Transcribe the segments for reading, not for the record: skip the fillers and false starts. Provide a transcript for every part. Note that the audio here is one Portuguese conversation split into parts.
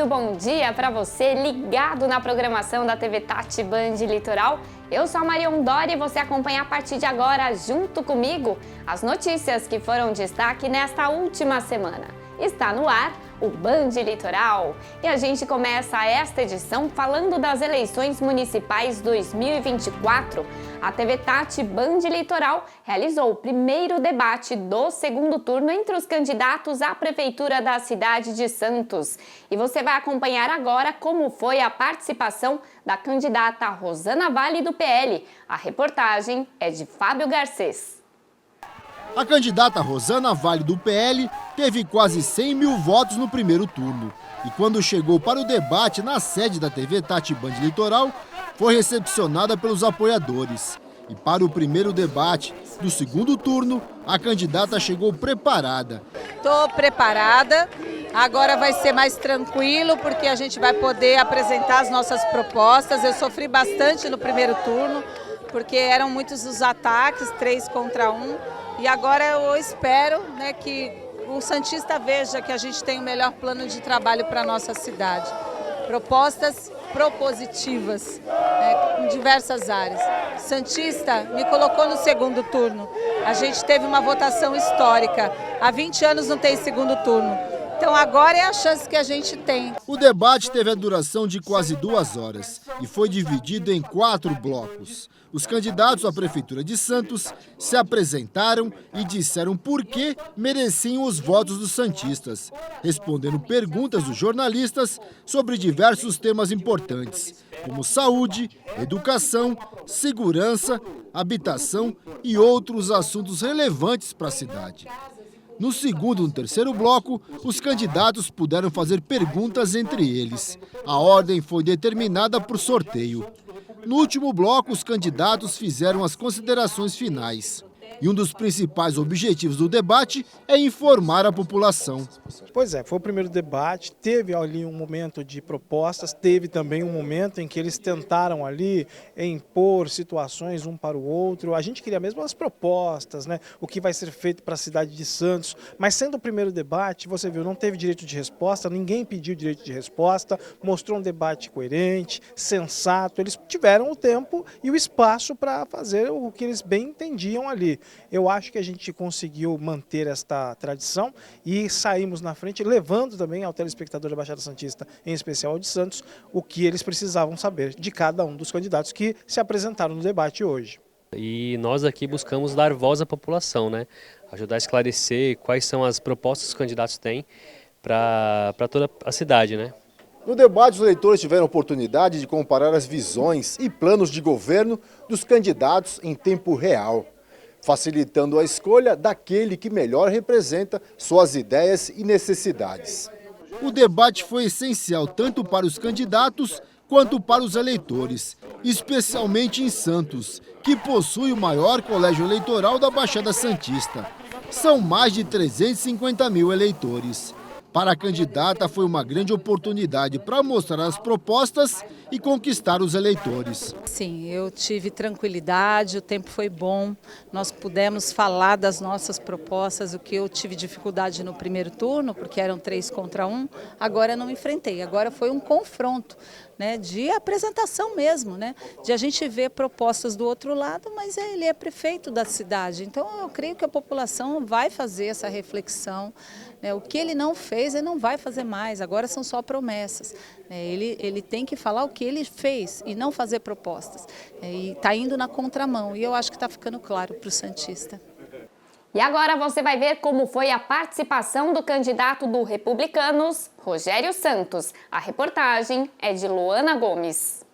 Muito bom dia para você ligado na programação da TV Tati Band Litoral. Eu sou a Marion Dori e você acompanha a partir de agora, junto comigo, as notícias que foram destaque nesta última semana. Está no ar o Band Litoral e a gente começa esta edição falando das eleições municipais 2024. A TV Tati Band Litoral realizou o primeiro debate do segundo turno entre os candidatos à prefeitura da cidade de Santos. E você vai acompanhar agora como foi a participação da candidata Rosana Vale do PL. A reportagem é de Fábio Garcês. A candidata Rosana Vale do PL teve quase 100 mil votos no primeiro turno. E quando chegou para o debate na sede da TV Tati Band Litoral, foi recepcionada pelos apoiadores. E para o primeiro debate do segundo turno, a candidata chegou preparada. Estou preparada, agora vai ser mais tranquilo porque a gente vai poder apresentar as nossas propostas. Eu sofri bastante no primeiro turno, porque eram muitos os ataques, 3 contra 1. E agora eu espero, que o santista veja que a gente tem o melhor plano de trabalho para a nossa cidade. Propostas propositivas, em diversas áreas. O santista me colocou no segundo turno. A gente teve uma votação histórica. Há 20 anos não tem segundo turno. Então agora é a chance que a gente tem. O debate teve a duração de quase 2 horas e foi dividido em 4 blocos. Os candidatos à Prefeitura de Santos se apresentaram e disseram por que mereciam os votos dos santistas, respondendo perguntas dos jornalistas sobre diversos temas importantes, como saúde, educação, segurança, habitação e outros assuntos relevantes para a cidade. No segundo e no terceiro bloco, os candidatos puderam fazer perguntas entre eles. A ordem foi determinada por sorteio. No último bloco, os candidatos fizeram as considerações finais. E um dos principais objetivos do debate é informar a população. Pois é, foi o primeiro debate, teve ali um momento de propostas, teve também um momento em que eles tentaram ali impor situações um para o outro. A gente queria mesmo as propostas, o que vai ser feito para a cidade de Santos. Mas sendo o primeiro debate, você viu, não teve direito de resposta, ninguém pediu direito de resposta, mostrou um debate coerente, sensato. Eles tiveram o tempo e o espaço para fazer o que eles bem entendiam ali. Eu acho que a gente conseguiu manter esta tradição e saímos na frente, levando também ao telespectador da Baixada Santista, em especial ao de Santos, o que eles precisavam saber de cada um dos candidatos que se apresentaram no debate hoje. E nós aqui buscamos dar voz à população, ajudar a esclarecer quais são as propostas que os candidatos têm para toda a cidade, No debate, os eleitores tiveram oportunidade de comparar as visões e planos de governo dos candidatos em tempo real, facilitando a escolha daquele que melhor representa suas ideias e necessidades. O debate foi essencial tanto para os candidatos quanto para os eleitores, especialmente em Santos, que possui o maior colégio eleitoral da Baixada Santista. São mais de 350 mil eleitores. Para a candidata foi uma grande oportunidade para mostrar as propostas e conquistar os eleitores. Sim, eu tive tranquilidade, o tempo foi bom, nós pudemos falar das nossas propostas, o que eu tive dificuldade no primeiro turno, porque eram 3 contra 1, agora não enfrentei, agora foi um confronto. De apresentação mesmo, de a gente ver propostas do outro lado, mas ele é prefeito da cidade, então eu creio que a população vai fazer essa reflexão, o que ele não fez, ele não vai fazer mais, agora são só promessas, ele tem que falar o que ele fez e não fazer propostas, e está indo na contramão, e eu acho que está ficando claro para o santista. E agora você vai ver como foi a participação do candidato do Republicanos, Rogério Santos. A reportagem é de Luana Gomes.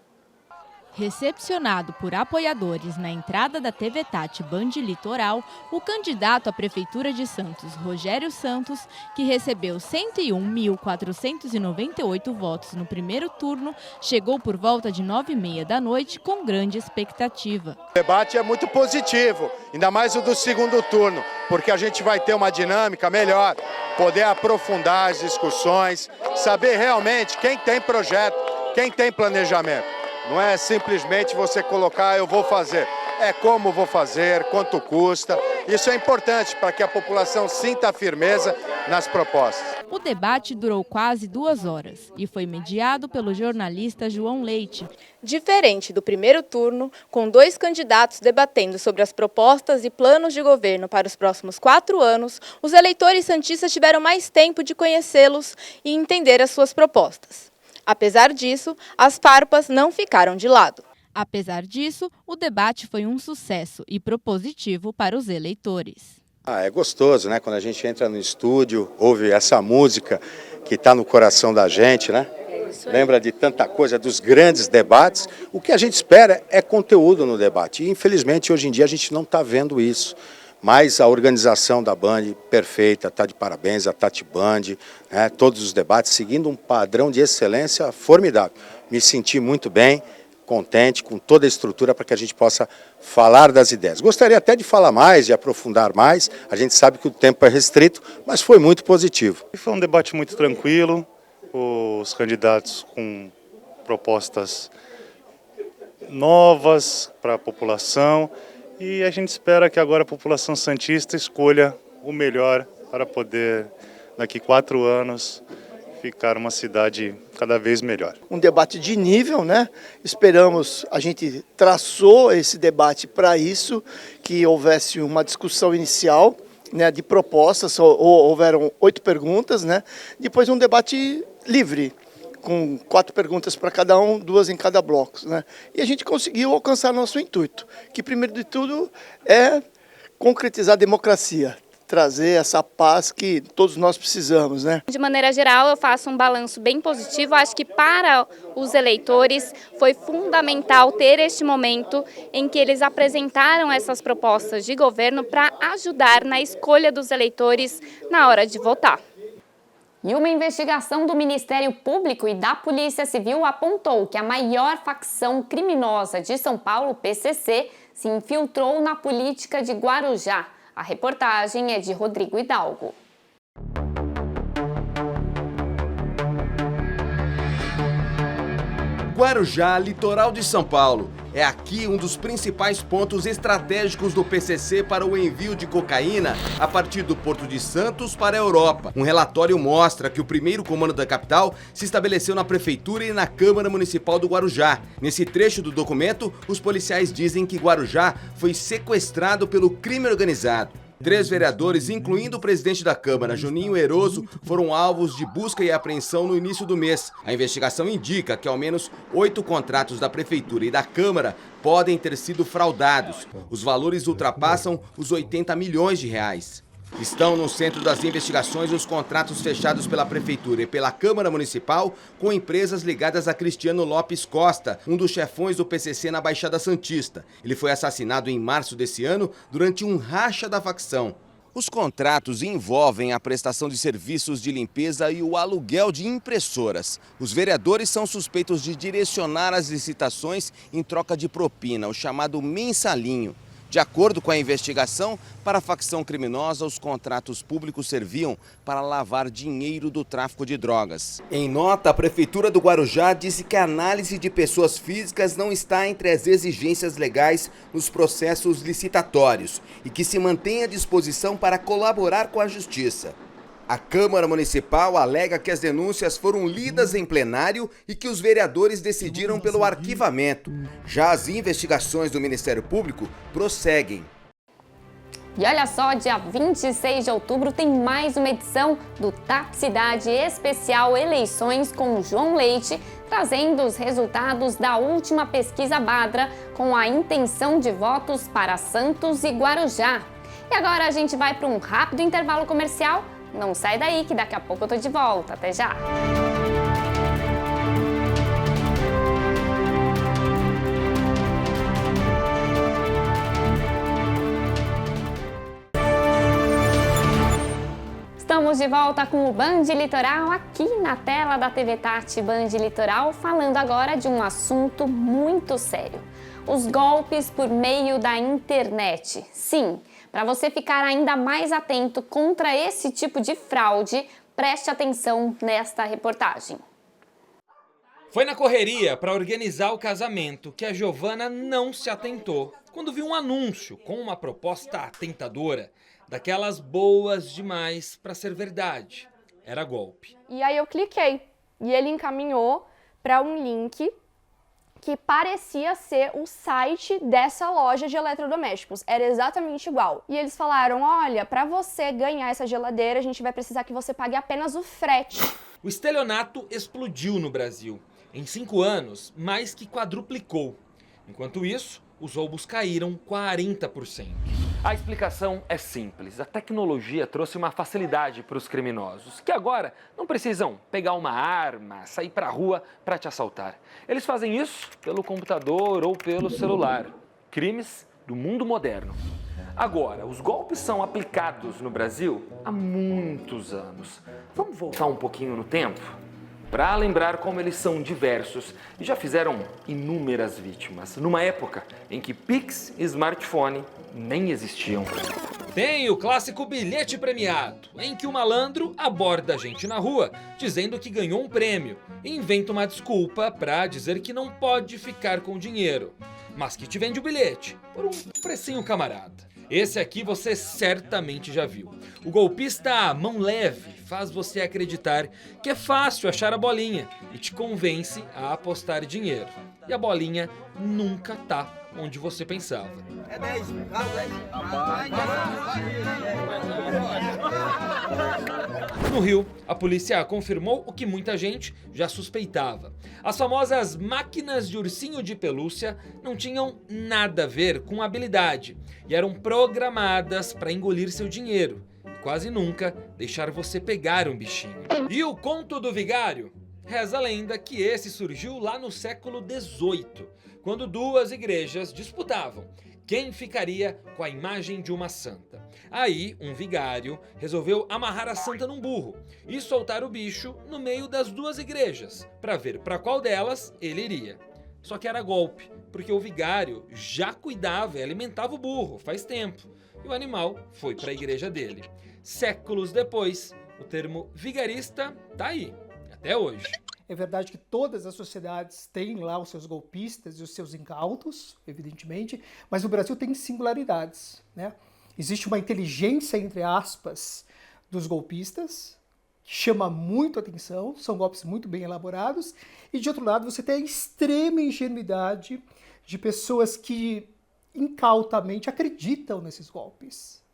Recepcionado por apoiadores na entrada da TV Tati Band Litoral, o candidato à Prefeitura de Santos, Rogério Santos, que recebeu 101.498 votos no primeiro turno, chegou por volta de 9h30 da noite com grande expectativa. O debate é muito positivo, ainda mais o do segundo turno, porque a gente vai ter uma dinâmica melhor, poder aprofundar as discussões, saber realmente quem tem projeto, quem tem planejamento. Não é simplesmente você colocar, eu vou fazer. é como vou fazer, quanto custa. Isso é importante para que a população sinta a firmeza nas propostas. O debate durou quase 2 horas e foi mediado pelo jornalista João Leite. Diferente do primeiro turno, com 2 candidatos debatendo sobre as propostas e planos de governo para os próximos 4 anos, os eleitores santistas tiveram mais tempo de conhecê-los e entender as suas propostas. Apesar disso, as farpas não ficaram de lado. Apesar disso, o debate foi um sucesso e propositivo para os eleitores. É gostoso, né? Quando a gente entra no estúdio, ouve essa música que está no coração da gente, né? Lembra de tanta coisa, dos grandes debates. O que a gente espera é conteúdo no debate. E, infelizmente, hoje em dia a gente não está vendo isso. Mas a organização da Band, perfeita, está de parabéns, a Tati Band, né? Todos os debates seguindo um padrão de excelência formidável. Me senti muito bem, contente com toda a estrutura para que a gente possa falar das ideias. Gostaria até de falar mais, de aprofundar mais. A gente sabe que o tempo é restrito, mas foi muito positivo. Foi um debate muito tranquilo, os candidatos com propostas novas para a população e a gente espera que agora a população santista escolha o melhor para poder, daqui 4 anos, ficar uma cidade cada vez melhor. Um debate de nível, né? Esperamos, a gente traçou esse debate para isso, que houvesse uma discussão inicial, né, de propostas, houveram 8 perguntas, né? Depois um debate livre, com 4 perguntas para cada um, 2 em cada bloco, né? E a gente conseguiu alcançar nosso intuito, que primeiro de tudo é concretizar a democracia, trazer essa paz que todos nós precisamos, né? De maneira geral, eu faço um balanço bem positivo. Acho que para os eleitores foi fundamental ter este momento em que eles apresentaram essas propostas de governo para ajudar na escolha dos eleitores na hora de votar. E uma investigação do Ministério Público e da Polícia Civil apontou que a maior facção criminosa de São Paulo, o PCC, se infiltrou na política de Guarujá. A reportagem é de Rodrigo Hidalgo. Guarujá, litoral de São Paulo. É aqui um dos principais pontos estratégicos do PCC para o envio de cocaína a partir do Porto de Santos para a Europa. Um relatório mostra que o primeiro comando da capital se estabeleceu na Prefeitura e na Câmara Municipal do Guarujá. Nesse trecho do documento, os policiais dizem que Guarujá foi sequestrado pelo crime organizado. 3 vereadores, incluindo o presidente da Câmara, Juninho Eroso, foram alvos de busca e apreensão no início do mês. A investigação indica que ao menos 8 contratos da Prefeitura e da Câmara podem ter sido fraudados. Os valores ultrapassam os 80 milhões de reais. Estão no centro das investigações os contratos fechados pela Prefeitura e pela Câmara Municipal com empresas ligadas a Cristiano Lopes Costa, um dos chefões do PCC na Baixada Santista. Ele foi assassinado em março desse ano durante um racha da facção. Os contratos envolvem a prestação de serviços de limpeza e o aluguel de impressoras. Os vereadores são suspeitos de direcionar as licitações em troca de propina, o chamado mensalinho. De acordo com a investigação, para a facção criminosa, os contratos públicos serviam para lavar dinheiro do tráfico de drogas. Em nota, a Prefeitura do Guarujá disse que a análise de pessoas físicas não está entre as exigências legais nos processos licitatórios e que se mantém à disposição para colaborar com a Justiça. A Câmara Municipal alega que as denúncias foram lidas em plenário e que os vereadores decidiram pelo arquivamento. Já as investigações do Ministério Público prosseguem. E olha só, dia 26 de outubro tem mais uma edição do TAP Cidade Especial Eleições com João Leite, trazendo os resultados da última pesquisa Badra com a intenção de votos para Santos e Guarujá. E agora a gente vai para um rápido intervalo comercial. Não sai daí que daqui a pouco eu tô de volta. Até já! Estamos de volta com o Band Litoral aqui na tela da TV Tati Band Litoral, falando agora de um assunto muito sério. Os golpes por meio da internet. Sim, para você ficar ainda mais atento contra esse tipo de fraude, preste atenção nesta reportagem. Foi na correria para organizar o casamento que a Giovana não se atentou quando viu um anúncio com uma proposta tentadora, daquelas boas demais para ser verdade. Era golpe. E aí eu cliquei e ele encaminhou para um link que parecia ser o site dessa loja de eletrodomésticos. Era exatamente igual. E eles falaram, olha, para você ganhar essa geladeira, a gente vai precisar que você pague apenas o frete. O estelionato explodiu no Brasil. Em 5 anos, mais que quadruplicou. Enquanto isso, os roubos caíram 40%. A explicação é simples. A tecnologia trouxe uma facilidade para os criminosos, que agora não precisam pegar uma arma, sair para a rua para te assaltar. Eles fazem isso pelo computador ou pelo celular. Crimes do mundo moderno. Agora, os golpes são aplicados no Brasil há muitos anos. Vamos voltar um pouquinho no tempo? Para lembrar como eles são diversos e já fizeram inúmeras vítimas, numa época em que Pix e smartphone nem existiam. Tem o clássico bilhete premiado, em que o malandro aborda a gente na rua dizendo que ganhou um prêmio e inventa uma desculpa para dizer que não pode ficar com o dinheiro, mas que te vende o bilhete por um precinho camarada. Esse aqui você certamente já viu. O golpista mão leve faz você acreditar que é fácil achar a bolinha e te convence a apostar dinheiro. E a bolinha nunca tá onde você pensava. É 10, 10. No Rio, a polícia confirmou o que muita gente já suspeitava. As famosas máquinas de ursinho de pelúcia não tinham nada a ver com habilidade e eram programadas para engolir seu dinheiro e quase nunca deixar você pegar um bichinho. E o conto do vigário? Reza a lenda que esse surgiu lá no século XVIII, quando duas igrejas disputavam quem ficaria com a imagem de uma santa. Aí, um vigário resolveu amarrar a santa num burro e soltar o bicho no meio das duas igrejas, para ver para qual delas ele iria. Só que era golpe, porque o vigário já cuidava e alimentava o burro faz tempo, e o animal foi para a igreja dele. Séculos depois, o termo vigarista tá aí, até hoje. É verdade que todas as sociedades têm lá os seus golpistas e os seus incautos, evidentemente, mas o Brasil tem singularidades, né? Existe uma inteligência, entre aspas, dos golpistas, que chama muito atenção, são golpes muito bem elaborados, e de outro lado você tem a extrema ingenuidade de pessoas que incautamente acreditam nesses golpes.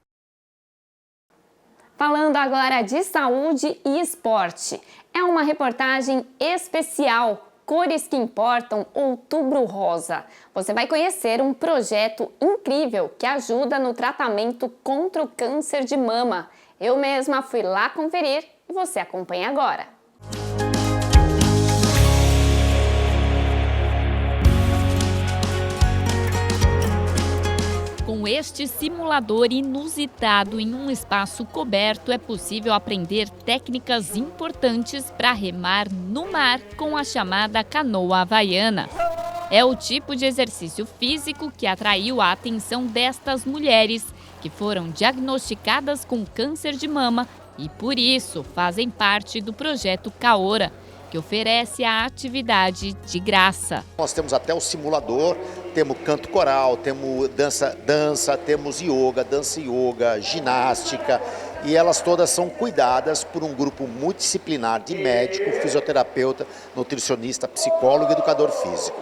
Falando agora de saúde e esporte. É uma reportagem especial, Cores que Importam, Outubro Rosa. Você vai conhecer um projeto incrível que ajuda no tratamento contra o câncer de mama. Eu mesma fui lá conferir e você acompanha agora. Com este simulador inusitado em um espaço coberto, é possível aprender técnicas importantes para remar no mar com a chamada canoa havaiana. É o tipo de exercício físico que atraiu a atenção destas mulheres, que foram diagnosticadas com câncer de mama e, por isso, fazem parte do projeto Kaora, que oferece a atividade de graça. Nós temos até o simulador, temos canto coral, temos dança, temos yoga, dança yoga, ginástica, e elas todas são cuidadas por um grupo multidisciplinar de médico, fisioterapeuta, nutricionista, psicólogo e educador físico.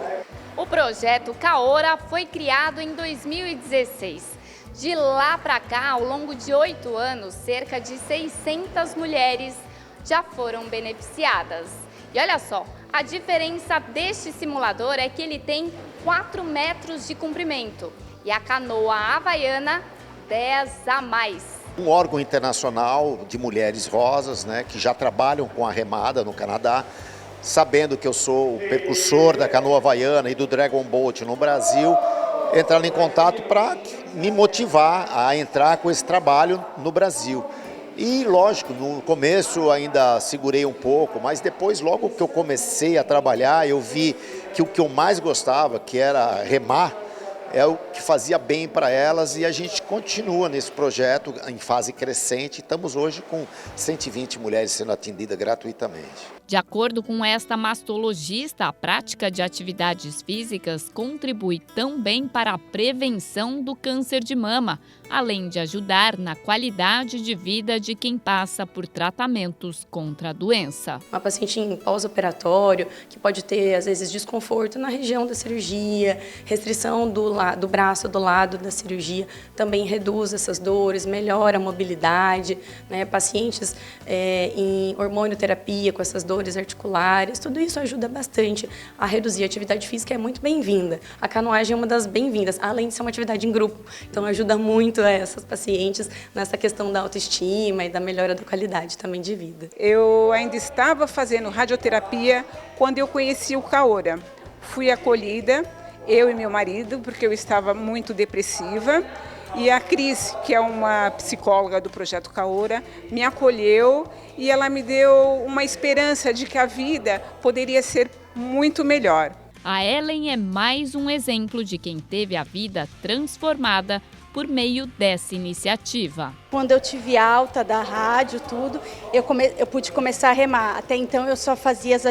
O projeto Kaora foi criado em 2016. De lá para cá, ao longo de 8 anos, cerca de 600 mulheres já foram beneficiadas. E olha só, a diferença deste simulador é que ele tem 4 metros de comprimento e a canoa havaiana 10 a mais. Um órgão internacional de mulheres rosas, né, que já trabalham com a remada no Canadá, sabendo que eu sou o percursor da canoa havaiana e do Dragon Boat no Brasil, entraram em contato para me motivar a entrar com esse trabalho no Brasil. E, lógico, no começo ainda segurei um pouco, mas depois, logo que eu comecei a trabalhar, eu vi que o que eu mais gostava, que era remar, é o que fazia bem para elas e a gente continua nesse projeto em fase crescente. Estamos hoje com 120 mulheres sendo atendidas gratuitamente. De acordo com esta mastologista, a prática de atividades físicas contribui também para a prevenção do câncer de mama, além de ajudar na qualidade de vida de quem passa por tratamentos contra a doença. Uma paciente em pós-operatório, que pode ter, às vezes, desconforto na região da cirurgia, restrição do braço do lado da cirurgia, também reduz essas dores, melhora a mobilidade, né? Pacientes em hormonioterapia com essas dores articulares, tudo isso ajuda bastante a reduzir. A atividade física é muito bem-vinda. A canoagem é uma das bem-vindas, além de ser uma atividade em grupo. Então ajuda muito essas pacientes nessa questão da autoestima e da melhora da qualidade também de vida. Eu ainda estava fazendo radioterapia quando eu conheci o Caora. Fui acolhida, eu e meu marido, porque eu estava muito depressiva. E a Cris, que é uma psicóloga do Projeto Caora, me acolheu e ela me deu uma esperança de que a vida poderia ser muito melhor. A Ellen é mais um exemplo de quem teve a vida transformada por meio dessa iniciativa. Quando eu tive alta da rádio, tudo, eu pude começar a remar. Até então eu só fazia as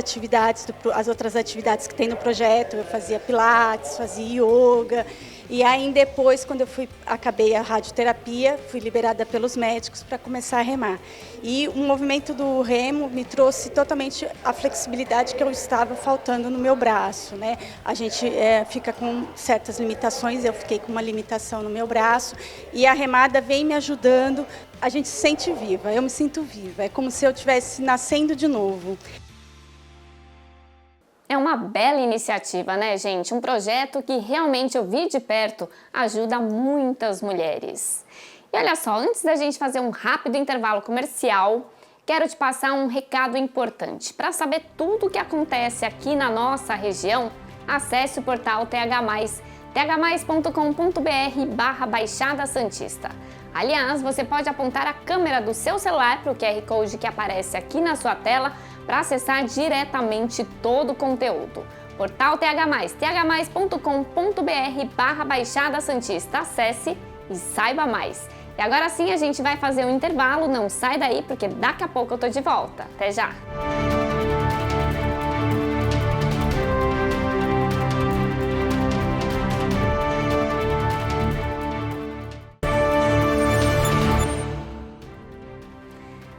outras atividades que tem no projeto. Eu fazia pilates, fazia yoga. E aí depois, quando eu acabei a radioterapia, fui liberada pelos médicos para começar a remar. E o movimento do remo me trouxe totalmente a flexibilidade que eu estava faltando no meu braço, né? A gente fica com certas limitações, eu fiquei com uma limitação no meu braço e a remada vem me ajudando. A gente se sente viva, eu me sinto viva, é como se eu estivesse nascendo de novo. É uma bela iniciativa, né, gente? Um projeto que realmente eu vi de perto ajuda muitas mulheres. E olha só, antes da gente fazer um rápido intervalo comercial, quero te passar um recado importante. Para saber tudo o que acontece aqui na nossa região, acesse o portal TH+, thmais.com.br/Baixada Santista. Aliás, você pode apontar a câmera do seu celular para o QR Code que aparece aqui na sua tela para acessar diretamente todo o conteúdo. Portal TH+, thmais.com.br/Baixada Santista. Acesse e saiba mais. E agora sim a gente vai fazer um intervalo, não sai daí porque daqui a pouco eu tô de volta. Até já!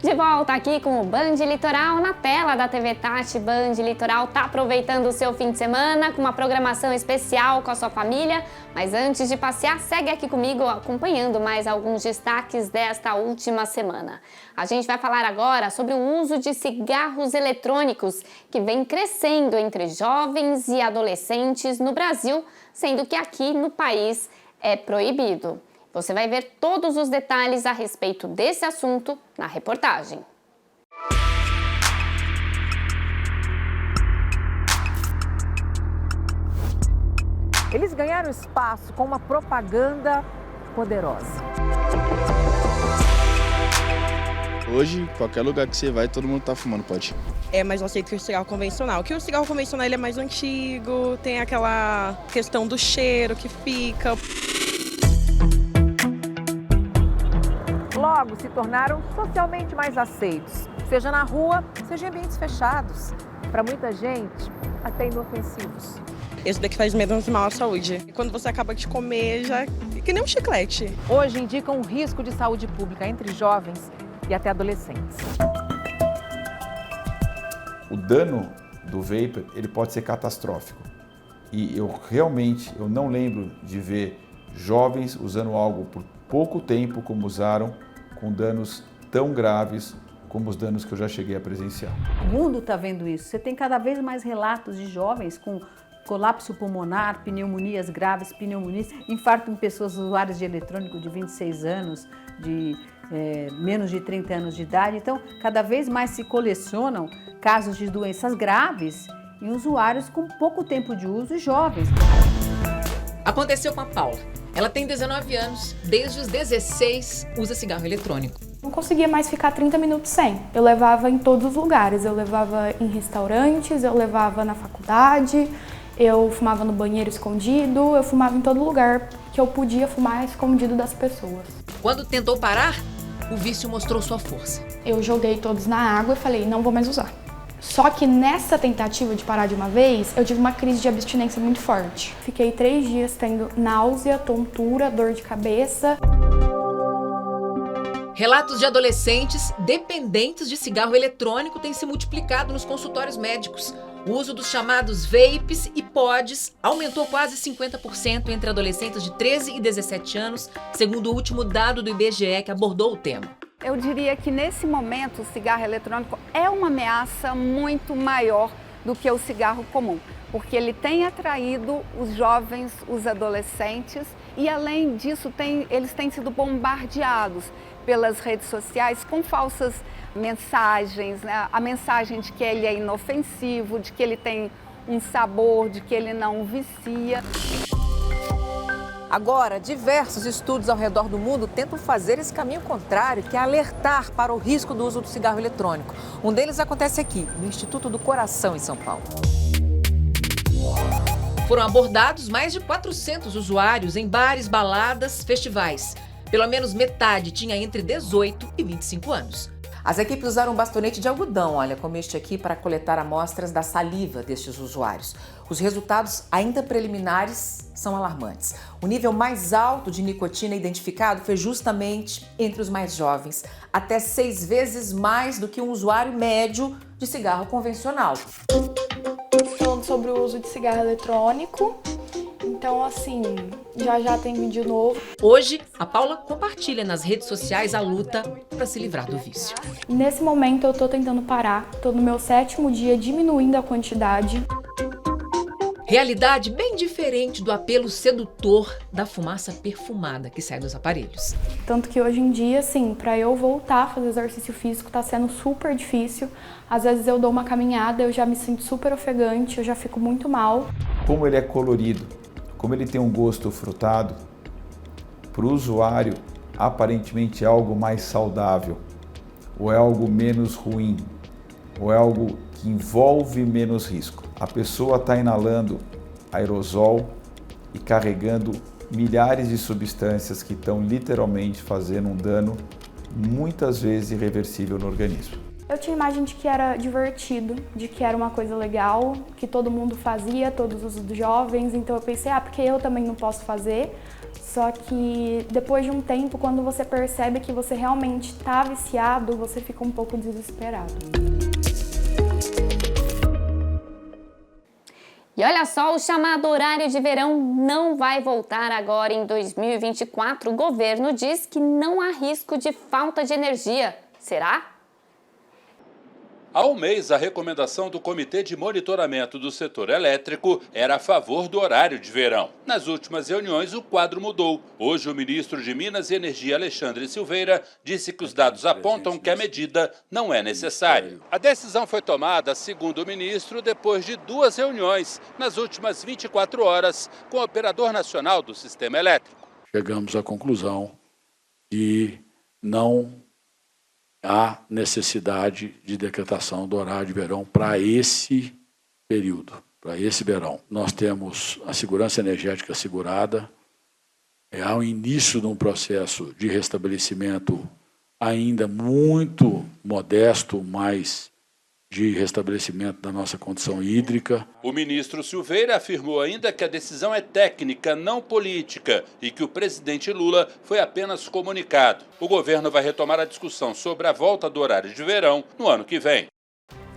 De volta aqui com o Band Litoral na tela da TV Tati. Band Litoral tá aproveitando o seu fim de semana com uma programação especial com a sua família. Mas antes de passear, segue aqui comigo acompanhando mais alguns destaques desta última semana. A gente vai falar agora sobre o uso de cigarros eletrônicos que vem crescendo entre jovens e adolescentes no Brasil, sendo que aqui no país é proibido. Você vai ver todos os detalhes a respeito desse assunto na reportagem. Eles ganharam espaço com uma propaganda poderosa. Hoje, qualquer lugar que você vai, todo mundo tá fumando, pode. É mais aceito que o cigarro convencional. Que o cigarro convencional ele é mais antigo, tem aquela questão do cheiro que fica. Logo se tornaram socialmente mais aceitos, seja na rua, seja em ambientes fechados. Para muita gente, até inofensivos. Esse daqui faz menos mal à saúde. E quando você acaba de comer, já é que nem um chiclete. Hoje indicam um risco de saúde pública entre jovens e até adolescentes. O dano do vapor, ele pode ser catastrófico. E eu não lembro de ver jovens usando algo por pouco tempo como usaram, com danos tão graves como os danos que eu já cheguei a presenciar. O mundo está vendo isso. Você tem cada vez mais relatos de jovens com colapso pulmonar, pneumonias graves, pneumonias, infarto em pessoas usuárias de eletrônico de 26 anos, de menos de 30 anos de idade. Então, cada vez mais se colecionam casos de doenças graves em usuários com pouco tempo de uso e jovens. Aconteceu com a Paula. Ela tem 19 anos, desde os 16 usa cigarro eletrônico. Não conseguia mais ficar 30 minutos sem. Eu levava em todos os lugares, eu levava em restaurantes, eu levava na faculdade, Eu fumava no banheiro escondido, eu fumava em todo lugar que eu podia fumar escondido das pessoas. Quando tentou parar, o vício mostrou sua força. Eu joguei todos na água e falei, não vou mais usar. Só que nessa tentativa de parar de uma vez, eu tive uma crise de abstinência muito forte. Fiquei 3 dias tendo náusea, tontura, dor de cabeça. Relatos de adolescentes dependentes de cigarro eletrônico têm se multiplicado nos consultórios médicos. O uso dos chamados vapes e pods aumentou quase 50% entre adolescentes de 13 e 17 anos, segundo o último dado do IBGE que abordou o tema. Eu diria que nesse momento o cigarro eletrônico é uma ameaça muito maior do que o cigarro comum, porque ele tem atraído os jovens, os adolescentes e além disso eles têm sido bombardeados pelas redes sociais com falsas mensagens, né? A mensagem de que ele é inofensivo, de que ele tem um sabor, de que ele não vicia. Agora, diversos estudos ao redor do mundo tentam fazer esse caminho contrário, que é alertar para o risco do uso do cigarro eletrônico. Um deles acontece aqui, no Instituto do Coração, em São Paulo. Foram abordados mais de 400 usuários em bares, baladas, festivais. Pelo menos metade tinha entre 18 e 25 anos. As equipes usaram um bastonete de algodão, olha, como este aqui, para coletar amostras da saliva destes usuários. Os resultados, ainda preliminares, são alarmantes. O nível mais alto de nicotina identificado foi justamente entre os mais jovens, até 6 vezes mais do que um usuário médio de cigarro convencional. Falando sobre o uso de cigarro eletrônico, então assim, já tem vídeo novo. Hoje, a Paula compartilha nas redes sociais a luta para se livrar do vício. Nesse momento eu tô tentando parar, tô no meu 7º dia diminuindo a quantidade. Realidade bem diferente do apelo sedutor da fumaça perfumada que sai dos aparelhos. Tanto que hoje em dia, assim, para eu voltar a fazer exercício físico tá sendo super difícil. Às vezes eu dou uma caminhada, eu já me sinto super ofegante, eu já fico muito mal. Como ele é colorido, como ele tem um gosto frutado, para o usuário aparentemente é algo mais saudável, ou é algo menos ruim, ou é algo que envolve menos risco. A pessoa está inalando aerosol e carregando milhares de substâncias que estão literalmente fazendo um dano muitas vezes irreversível no organismo. Eu tinha a imagem de que era divertido, de que era uma coisa legal, que todo mundo fazia, todos os jovens, então eu pensei, porque eu também não posso fazer. Só que depois de um tempo, quando você percebe que você realmente está viciado, você fica um pouco desesperado. E olha só, o chamado horário de verão não vai voltar agora em 2024. O governo diz que não há risco de falta de energia. Será? Há um mês, a recomendação do Comitê de Monitoramento do Setor Elétrico era a favor do horário de verão. Nas últimas reuniões, o quadro mudou. Hoje, o ministro de Minas e Energia, Alexandre Silveira, disse que os dados apontam que a medida não é necessária. A decisão foi tomada, segundo o ministro, depois de 2 reuniões, nas últimas 24 horas, com o operador nacional do sistema elétrico. Chegamos à conclusão de não há necessidade de decretação do horário de verão para esse período, para esse verão. Nós temos a segurança energética assegurada, há o início de um processo de restabelecimento ainda muito modesto, mas de restabelecimento da nossa condição hídrica. O ministro Silveira afirmou ainda que a decisão é técnica, não política, e que o presidente Lula foi apenas comunicado. O governo vai retomar a discussão sobre a volta do horário de verão no ano que vem.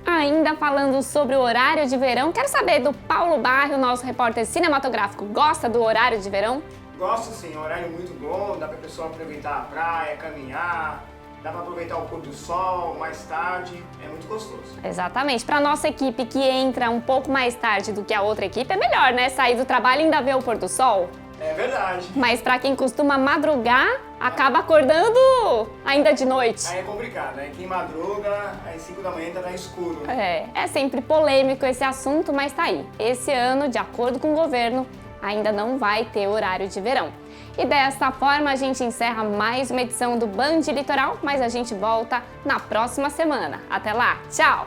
Ainda falando sobre o horário de verão, quero saber do Paulo Barrio, nosso repórter cinematográfico. Gosta do horário de verão? Gosto sim, é um horário muito bom, dá para a pessoa aproveitar a praia, caminhar. Dá para aproveitar o pôr do sol mais tarde, é muito gostoso. Exatamente. Para nossa equipe que entra um pouco mais tarde do que a outra equipe, é melhor, né? Sair do trabalho e ainda ver o pôr do sol. É verdade. Mas para quem costuma madrugar, acaba acordando ainda de noite. Aí é complicado, né? Quem madruga, às 5 da manhã ainda tá escuro. É sempre polêmico esse assunto, mas tá aí. Esse ano, de acordo com o governo, ainda não vai ter horário de verão. E dessa forma a gente encerra mais uma edição do Band Litoral, mas a gente volta na próxima semana. Até lá, tchau!